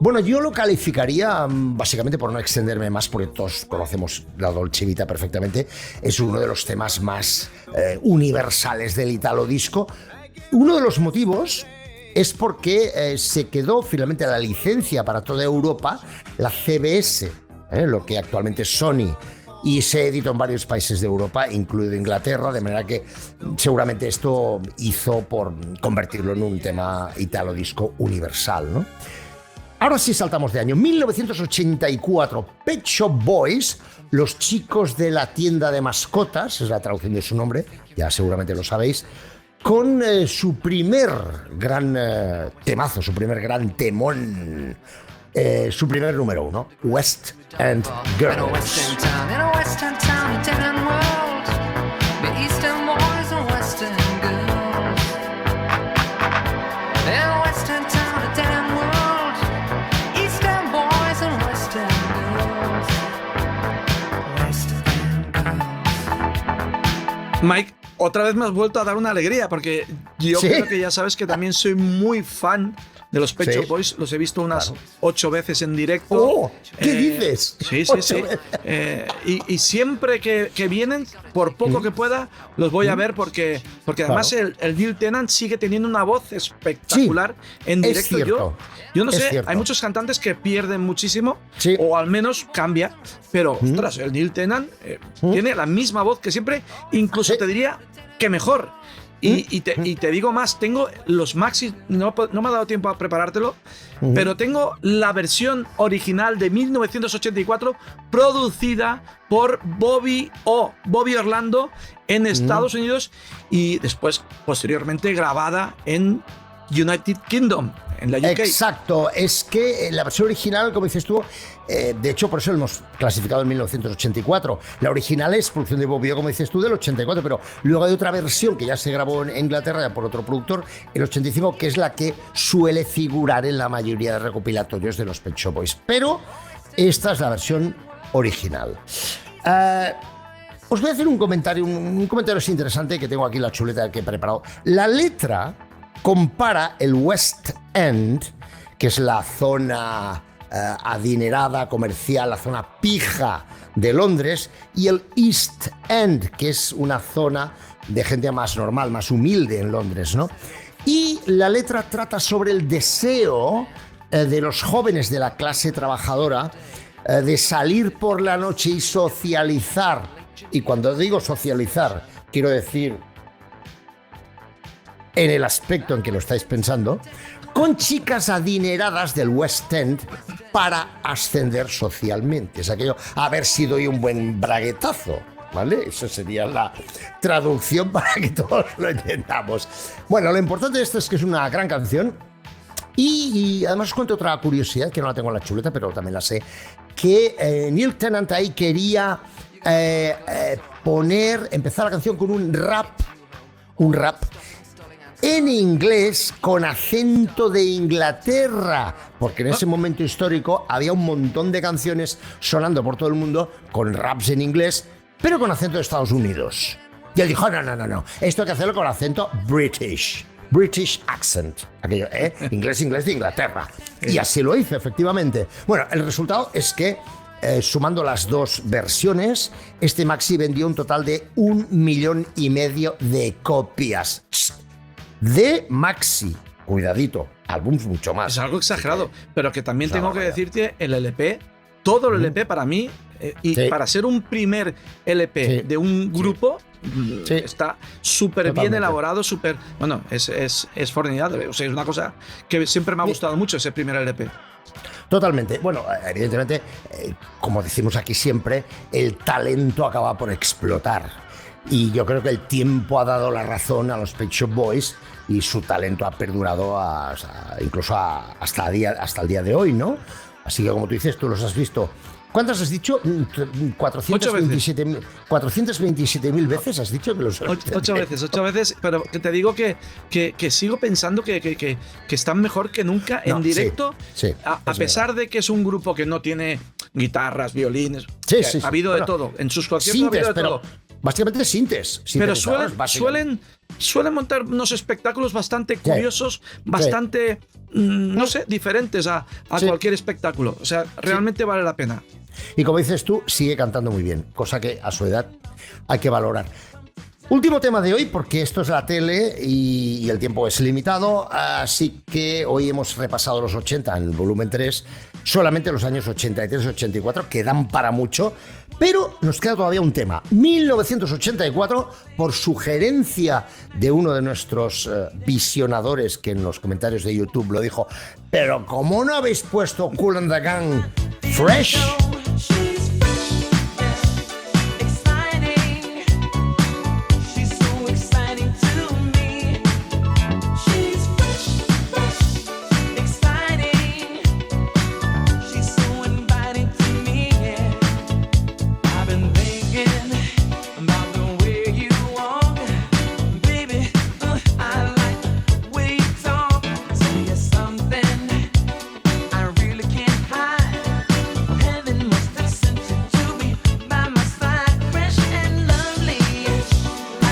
Bueno, yo lo calificaría, básicamente por no extenderme más, porque todos conocemos la Dolce Vita perfectamente, es uno de los temas más universales del Italo Disco. Uno de los motivos es porque se quedó finalmente la licencia para toda Europa, la CBS, lo que actualmente es Sony, y se editó en varios países de Europa, incluido Inglaterra, de manera que seguramente esto hizo por convertirlo en un tema italo disco universal, ¿no? Ahora sí saltamos de año. 1984, Pet Shop Boys, los chicos de la tienda de mascotas, es la traducción de su nombre, ya seguramente lo sabéis, con su primer gran temazo, su primer gran temón, su primer número 1, West End Girls. In a western town, a dead end world. The eastern boys and western girls. In a western town, a dead end world. Eastern boys and western girls. Western girls. Mike, otra vez me has vuelto a dar una alegría, porque yo ¿Sí? creo que ya sabes que también soy muy fan de los Pet Shop Sí. Boys. Los he visto unas 8 veces en directo. ¡Oh! ¿Qué dices? Sí, sí, 8 sí. veces. Y siempre que vienen, por poco que pueda, los voy a ver porque además el Neil Tennant sigue teniendo una voz espectacular en es directo. cierto. Yo no Es sé, cierto. hay muchos cantantes que pierden muchísimo, Sí. o al menos cambia, pero ostras, el Neil Tennant tiene la misma voz que siempre, incluso Sí. te diría que mejor. Y te digo más, tengo los maxis, no me ha dado tiempo a preparártelo, pero tengo la versión original de 1984 producida por Bobby Orlando en Estados Unidos y después, posteriormente, grabada en United Kingdom, en la UK. Exacto, es que la versión original, como dices tú, de hecho por eso lo hemos clasificado en 1984. La original es producción de Bobby, como dices tú, del 84, pero luego hay otra versión que ya se grabó en Inglaterra por otro productor, el 85, que es la que suele figurar en la mayoría de recopilatorios de los Pet Shop Boys. Pero esta es la versión original. Os voy a hacer un comentario así interesante que tengo aquí en la chuleta que he preparado. La letra compara el West End, que es la zona adinerada, comercial, la zona pija de Londres, y el East End, que es una zona de gente más normal, más humilde en Londres, ¿no? Y la letra trata sobre el deseo de los jóvenes de la clase trabajadora de salir por la noche y socializar. Y cuando digo socializar, quiero decir en el aspecto en que lo estáis pensando, con chicas adineradas del West End para ascender socialmente. Es aquello, a ver si doy un buen braguetazo, ¿vale? Eso sería la traducción para que todos lo entendamos. Bueno, lo importante de esto es que es una gran canción. Y además os cuento otra curiosidad, que no la tengo en la chuleta, pero también la sé, que Neil Tennant ahí quería empezar la canción con un rap en inglés con acento de Inglaterra, porque en ese momento histórico había un montón de canciones sonando por todo el mundo con raps en inglés, pero con acento de Estados Unidos. Y él dijo, no, esto hay que hacerlo con acento British accent, aquello, inglés de Inglaterra. Y así lo hizo, efectivamente. Bueno, el resultado es que sumando las dos versiones, este maxi vendió un total de 1,5 millones de copias de maxi. Cuidadito, álbums mucho más. Es algo exagerado, pero que también Es tengo una que barbaridad. decirte, el LP, todo el LP para mí, y Sí. para ser un primer LP Sí. de un grupo, Sí. está súper bien Totalmente. elaborado, bueno, es formidable. O sea, es una cosa que siempre me ha gustado mucho, ese primer LP. Totalmente. Bueno, evidentemente, como decimos aquí siempre, el talento acaba por explotar. Y yo creo que el tiempo ha dado la razón a los Pet Shop Boys y su talento ha perdurado incluso hasta el día de hoy, ¿no? Así que, como tú dices, tú los has visto. ¿Cuántas has dicho? 427.000 veces has dicho que los has visto. 8 veces, pero que te digo que sigo pensando que están mejor que nunca No, en directo, sí, a es pesar de que es un grupo que no tiene guitarras, violines, Sí, que sí, ha habido de Bueno, todo, en sus conciertos ha habido de pero todo. básicamente sintes. Pero sintetizadores, básicamente. suelen montar unos espectáculos bastante curiosos, bastante, no sé, diferentes a Sí. cualquier espectáculo. O sea, realmente vale la pena. Y como dices tú, sigue cantando muy bien, cosa que a su edad hay que valorar. Último tema de hoy, porque esto es la tele y el tiempo es limitado, así que hoy hemos repasado los 80 en el volumen 3, solamente los años 83 y 84, que dan para mucho, pero nos queda todavía un tema. 1984, por sugerencia de uno de nuestros visionadores, que en los comentarios de YouTube lo dijo, pero ¿cómo no habéis puesto Kool and the Gang Fresh? Something I really can't hide. Heaven must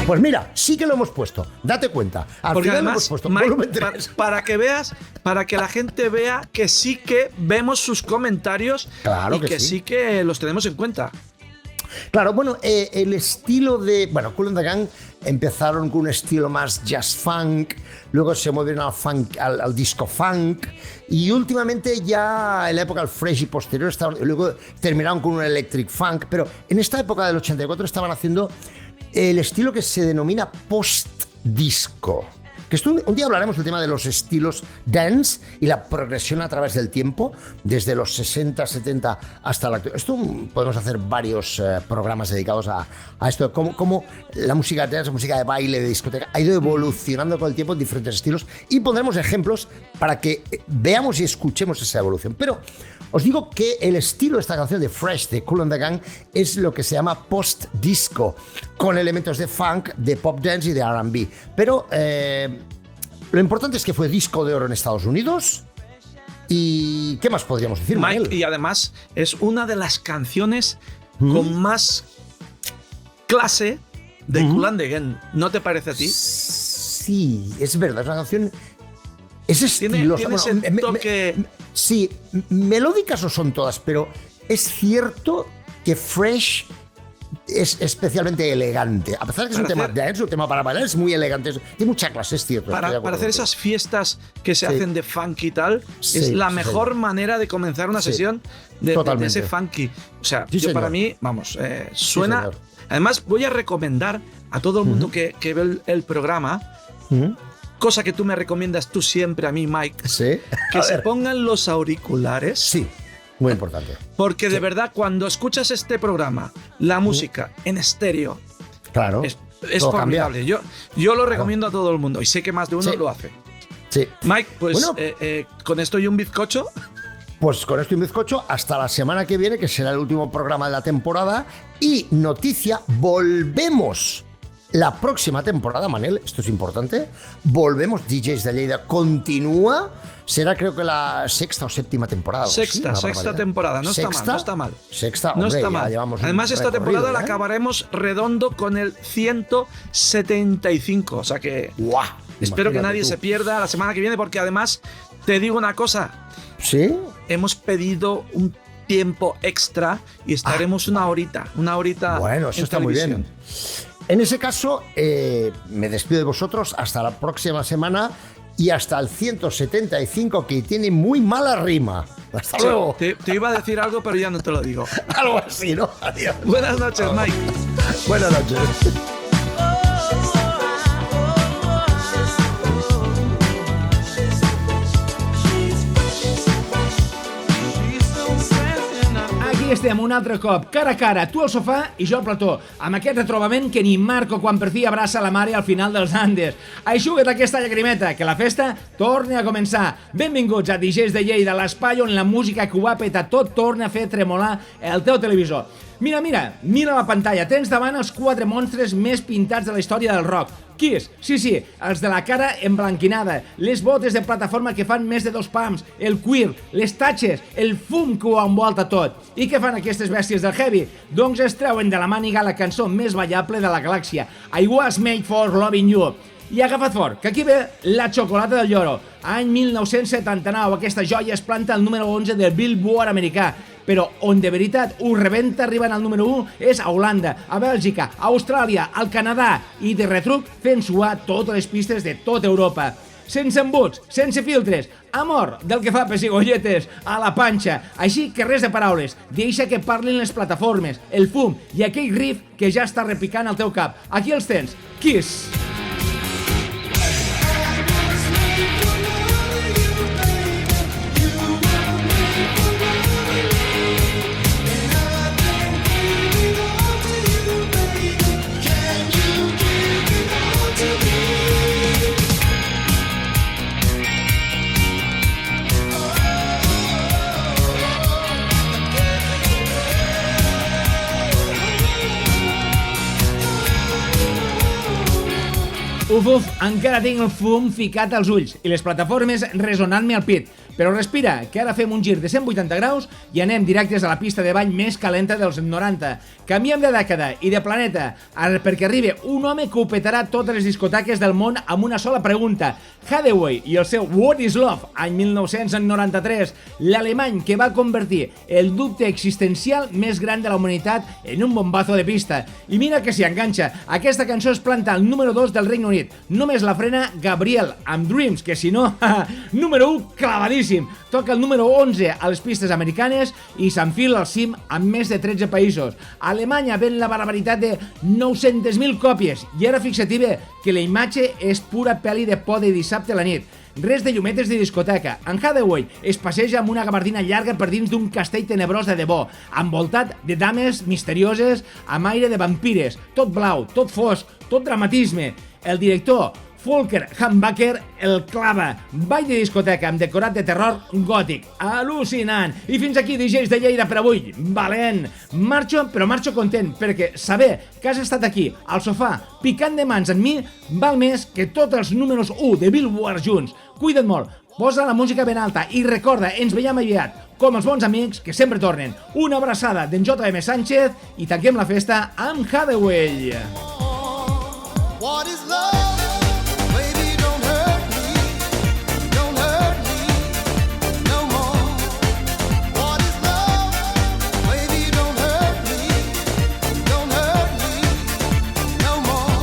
Pues mira, sí que lo hemos puesto. Date cuenta. Al Porque final lo además, hemos puesto. Mike, Volumen 3. para que veas, para que la gente vea que sí que vemos sus comentarios Claro y que que sí. sí que los tenemos en cuenta. Claro, bueno, el estilo de... Bueno, Kool and the Gang empezaron con un estilo más jazz funk, luego se movieron al funk, al disco funk, y últimamente ya en la época del fresh y posterior, luego terminaron con un electric funk, pero en esta época del 84 estaban haciendo el estilo que se denomina post-disco. Que esto un día hablaremos del tema de los estilos dance y la progresión a través del tiempo, desde los 60, 70 hasta la actualidad. Esto podemos hacer varios programas dedicados a esto, cómo la música dance, la música de baile, de discoteca, ha ido evolucionando con el tiempo en diferentes estilos, y pondremos ejemplos para que veamos y escuchemos esa evolución. Pero os digo que el estilo de esta canción de Fresh, de Kool and the Gang, es lo que se llama post-disco, con elementos de funk, de pop dance y de R&B. Pero lo importante es que fue disco de oro en Estados Unidos. ¿Y qué más podríamos decir, Mike, Manel? y además es una de las canciones con más clase de Kool and the Gang. ¿No te parece a ti? Sí, es verdad, es una canción... Es estilosa. Tiene ese toque... Sí, melódicas no son todas, pero es cierto que Fresh es especialmente elegante. A pesar de que es un tema dance, un tema para bailar, es muy elegante. Tiene mucha clase, es cierto. Para hacer esas fiestas que se Sí. hacen de funky y tal, Sí, es la sí, mejor señor. manera de comenzar una Sí, sesión de totalmente. ese funky. O sea, Sí, yo señor. para mí, vamos, suena... señor. Además, voy a recomendar a todo el mundo que ve el programa, cosa que tú me recomiendas tú siempre a mí, Mike, Sí. que A se ver. pongan los auriculares. Sí, muy importante. Porque de verdad, cuando escuchas este programa, la música en estéreo, Claro. es todo cambia. formidable. Yo lo recomiendo a todo el mundo y sé que más de uno Sí. lo hace. Sí. Mike, pues Bueno. con esto y un bizcocho, Pues con esto y un bizcocho, hasta la semana que viene, que será el último programa de la temporada. Y noticia, volvemos la próxima temporada, Manel, esto es importante. Volvemos, DJs de Lleida continúa. Será creo que la sexta o séptima temporada. algo así, sexta una barbaridad. temporada, no está mal, ¿Sexta? no está mal. Sexta, No hombre, está ya mal. llevamos un Además, esta recorrido, temporada la ¿eh? acabaremos redondo con el 175. O sea que ¡Guau! espero que Imagínate nadie tú. se pierda la semana que viene, porque además te digo una cosa. ¿Sí? Hemos pedido un tiempo extra y estaremos una horita Bueno, eso en está muy televisión. bien. En ese caso, me despido de vosotros hasta la próxima semana y hasta el 175, que tiene muy mala rima. Hasta Sí, luego. te iba a decir algo, pero ya no te lo digo. Algo así, ¿no? Adiós. Buenas noches, Mike. Buenas noches. Aquí estem un altre cop, cara a cara, tu al sofà i jo al plató, amb aquest retrobament que ni Marco quan per fi abraça la mare al final dels Andes. Aixuga't aquesta llagrimeta, que la festa torni a començar. Benvinguts a DJs de Lleida, l'espai on la música que ho ha petat tot torna a fer tremolar el teu televisor. Mira la pantalla, tens davant els 4 monstres més pintats de la història del rock. Kiss, sí, els de la cara emblanquinada, les botes de plataforma que fan més de 2 pams, el cuir, les tatxes, el fum que ho envolta tot. I què fan aquestes bèsties del heavy? Doncs es treuen de la màniga la cançó més ballable de la galàxia, I Was Made for Loving You. I agafa't fort, que aquí ve la xocolata del lloro. Any 1979, aquesta joia es planta al número 11 del Billboard americà, però on de veritat ho rebenta arribant al número 1 és a Holanda, a Bèlgica, a Austràlia, al Canadà i de retruc fent suar totes les pistes de tota Europa. Sense embuts, sense filtres, amor del que fa pessigolletes a la panxa. Així que res de paraules, deixa que parlin les plataformes, el fum i aquell riff que ja està repicant al teu cap. Aquí els tens, Kiss. Uf, encara tinc el fum ficat als ulls i les plataformes resonant-me al pit. Però respira, que ara fem un gir de 180 graus i anem directes a la pista de ball més calenta dels 90. Canviem de dècada i de planeta perquè arriba un home que ho petarà totes les discoteques del món amb una sola pregunta. Hathaway i el seu What is Love, any 1993, l'alemany que va convertir el dubte existencial més gran de la humanitat en un bombazo de pista. I mira que s'hi enganxa, aquesta cançó es planta al número 2 del Regne Unit. Només la frena Gabriel amb Dreams, que si no, número 1 clavadíssim. Toca el número 11 a les pistes americanes i s'enfila al cim amb més de 13 països. Alemanya ven la barbaritat de 900.000 còpies i ara fixa't bé que la imatge és pura pel·li de por de dissabte a la nit. Res de llumetes de discoteca. En Hathaway es passeja amb una gabardina llarga per dins d'un castell tenebrós de debò, envoltat de dames misterioses amb aire de vampires, tot blau, tot fosc, tot dramatisme. El director Volker Hambacher el clava. Ball de discoteca amb decorat de terror gòtic. Al·lucinant! I fins aquí DJs de Lleida per avui. Valent! Marxo, però marxo content, perquè saber que has estat aquí, al sofà, picant de mans amb mi, val més que tots els números 1 de Billboard junts. Cuida't molt, posa la música ben alta i recorda, ens veiem aviat, com els bons amics que sempre tornen. Una abraçada d'en J.M. Sánchez i tanquem la festa amb Hathaway. What is love? Baby, don't hurt me. Don't hurt me no more. What is love? Baby, don't hurt me. Don't hurt me no more.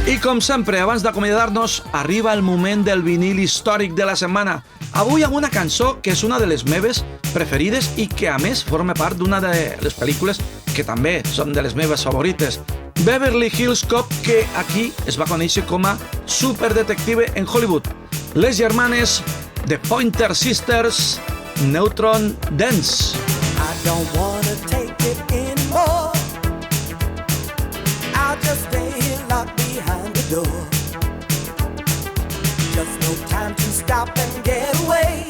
I com sempre, abans d'acomiadar-nos, arriba el moment del vinil històric de la setmana. Avui amb una cançó que és una de les meves preferides i que a més forma part d'una de les pel·lícules que també són de les meves favorites. Beverly Hills Cop, que aquí es va conèixer com a superdetective en Hollywood. Les germanes The Pointer Sisters, Neutron Dance. I don't wanna take it anymore. I'll just stay here locked behind the door. Just no time to stop and get away.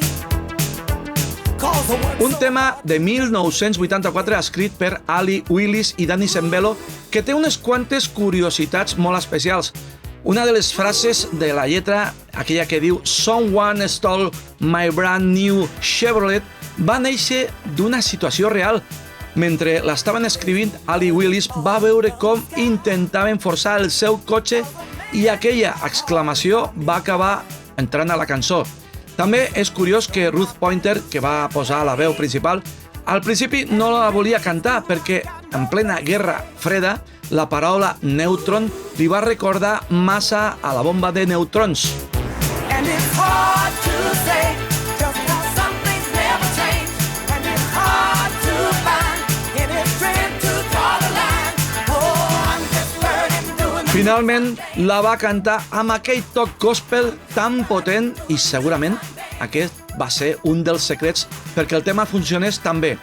Un tema de 1984 escrit per Ali Willis i Danny Sembello que té unes quantes curiositats molt especials. Una de les frases de la lletra, aquella que diu "Someone stole my brand new Chevrolet", va néixer d'una situació real. Mentre l'estaven escrivint, Ali Willis va veure com intentaven forçar el seu cotxe i aquella exclamació va acabar entrant a la cançó. També és curiós que Ruth Pointer, que va posar la veu principal, al principi no la volia cantar perquè en plena Guerra Freda la paraula neutron li va recordar massa a la bomba de neutrons. And it's hard to say just how some things never change. And it's hard to find any strength to draw the line. Oh, I'm just learning, doing the... Finalment la va cantar amb aquell toc gospel tan potent i segurament aquest va ser un dels secrets perquè el tema funcionés tan bé.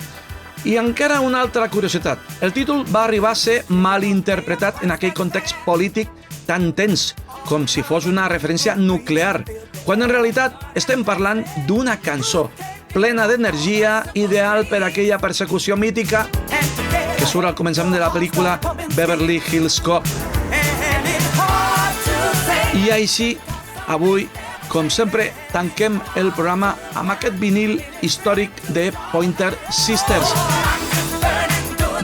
I encara una altra curiositat. El títol va arribar a ser malinterpretat en aquell context polític tan tens, com si fos una referència nuclear, quan en realitat estem parlant d'una cançó plena d'energia, ideal per a aquella persecució mítica que surt al començament de la pel·lícula Beverly Hills Cop. I així, avui, com sempre, tanquem el programa amb aquest vinil històric de Pointer Sisters,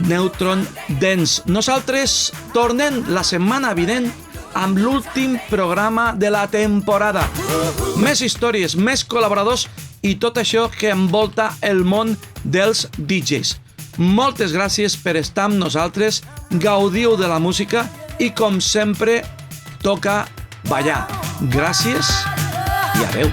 Neutron Dance. Nosaltres tornem la setmana vinent amb l'últim programa de la temporada. Més històries, més col·laboradors i tot això que envolta el món dels DJs. Moltes gràcies per estar amb nosaltres, gaudiu de la música i, com sempre, toca ballar. Gràcies i adeu.